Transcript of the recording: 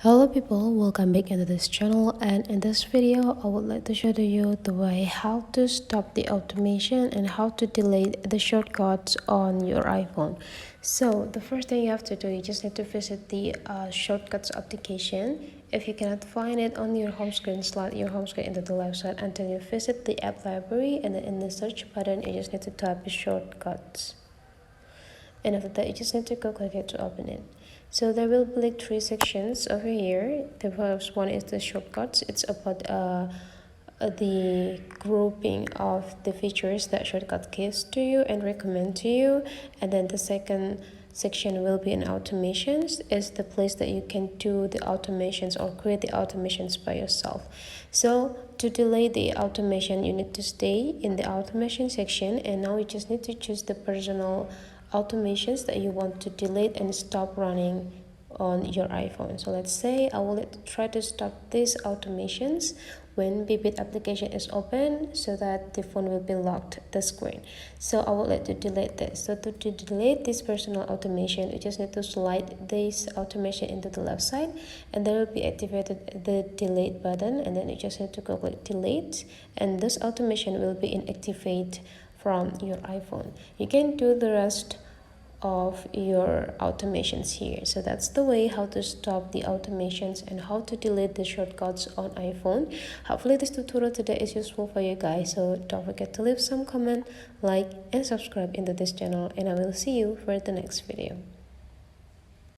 Hello people, welcome back into this channel, and in this video I would like to show to you the way how to stop the automation and how to delete the shortcuts on your iPhone. So the first thing you have to do, you just need to visit the shortcuts application. If you cannot find it on your home screen, slide your home screen into the left side until you visit the app library, and then in the search button you just need to type shortcuts. And after that you just need to go click it to open it. So there will be like three sections over here. The first one is the shortcuts. It's about the grouping of the features that shortcut gives to you and recommend to you. And then the second section will be in automations. Is the place that you can do the automations or create the automations by yourself. So to delay the automation, you need to stay in the automation section, and now you just need to choose the personal automations that you want to delete and stop running on your iPhone. So let's say I will try to stop these automations when Bibit application is open, so that the phone will be locked the screen. So I would like to delete this. So to delete this personal automation, you just need to slide this automation into the left side, and there will be activated the delete button, and then you just need to go click delete, and this automation will be inactivate from your iPhone. You can do the rest of your automations here. So that's the way how to stop the automations and how to delete the shortcuts on iPhone. Hopefully this tutorial today is useful for you guys, so don't forget to leave some comment, like and subscribe into this channel, and I will see you for the next video.